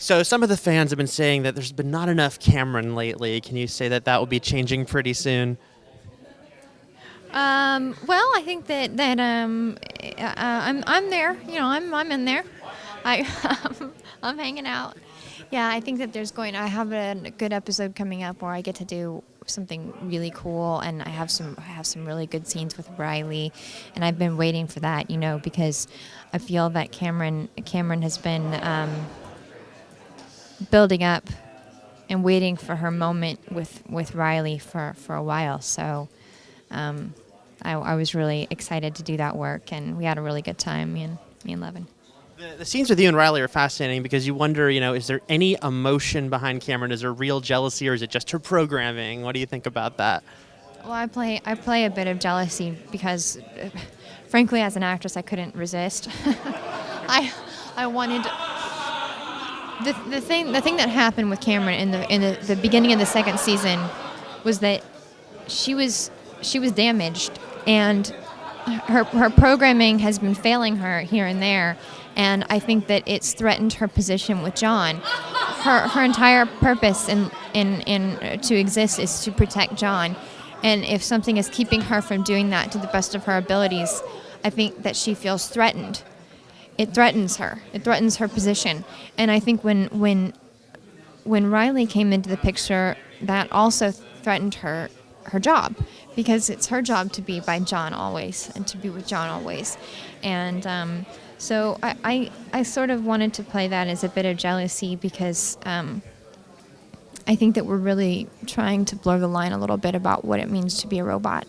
So some of the fans have been saying that there's been not enough Cameron lately. Can you say that that will be changing pretty soon? Well, I think that I'm there. You know, I'm in there. I I'm hanging out. Yeah, I think that I have a good episode coming up where I get to do something really cool, and I have some really good scenes with Riley, and I've been waiting for that. You know, because I feel that Cameron has been building up and waiting for her moment with Riley for a while. So. I was really excited to do that work, and we had a really good time, me and Levin. The scenes with you and Riley are fascinating because you wonder, is there any emotion behind Cameron? Is there real jealousy, or is it just her programming? What do you think about that? Well, I play a bit of jealousy because, frankly, as an actress, I couldn't resist. I wanted the thing that happened with Cameron in the beginning of the second season was that she was damaged, and her programming has been failing her here and there, and I think that it's threatened her position with John. Her entire purpose in to exist is to protect John, and if something is keeping her from doing that to the best of her abilities, I think that she feels threatened. It threatens her. It threatens her position, and I think when Riley came into the picture, that also threatened her job, because it's her job to be by John always and to be with John always. And so I sort of wanted to play that as a bit of jealousy because I think that we're really trying to blur the line a little bit about what it means to be a robot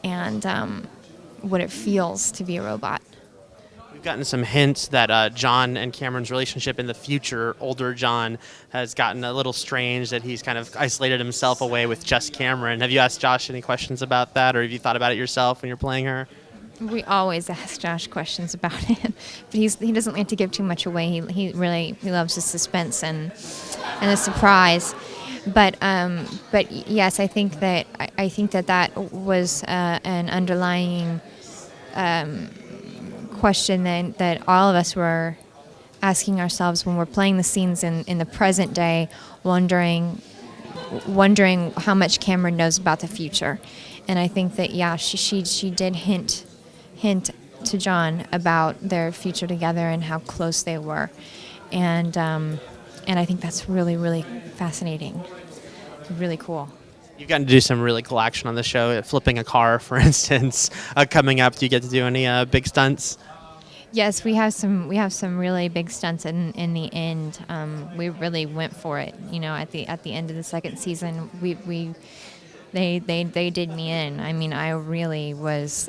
and what it feels to be a robot. We've gotten some hints that John and Cameron's relationship in the future, older John, has gotten a little strange, that he's kind of isolated himself away with just Cameron. Have you asked Josh any questions about that, or have you thought about it yourself when you're playing her? We always ask Josh questions about it, but he doesn't like to give too much away. He loves the suspense and the surprise. But yes, I think that was an underlying question that all of us were asking ourselves when we're playing the scenes in the present day, wondering how much Cameron knows about the future. And I think that she did hint to John about their future together and how close they were, and I think that's really, really fascinating, really cool. You've gotten to do some really cool action on the show, flipping a car, for instance. Coming up, do you get to do any big stunts? Yes, we have some really big stunts in the end. We really went for it. At the end of the second season, they did me in. I mean, I really was.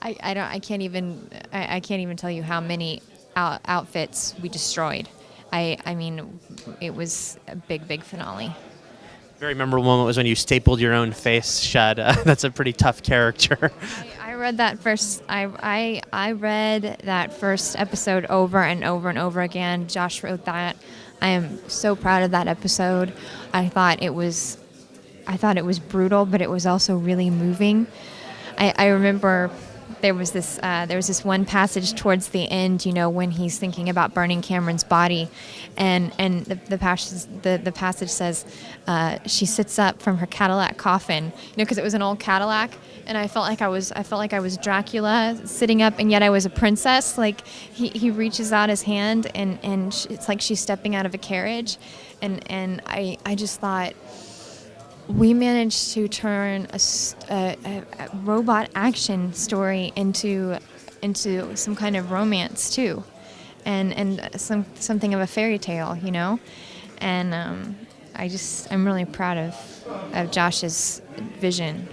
I can't even tell you how many outfits we destroyed. I mean, it was a big finale. Very memorable moment was when you stapled your own face shut. That's a pretty tough character. I read that first. I read that first episode over and over and over again. Josh wrote that. I am so proud of that episode. I thought it was brutal, but it was also really moving. I remember there was this one passage towards the end, when he's thinking about burning Cameron's body, and the passage says she sits up from her Cadillac coffin, because it was an old Cadillac, and I felt like I was Dracula sitting up, and yet I was a princess. Like he reaches out his hand, and it's like she's stepping out of a carriage, and I just thought, we managed to turn a robot action story into some kind of romance too, and something of a fairy tale, and I'm really proud of Josh's vision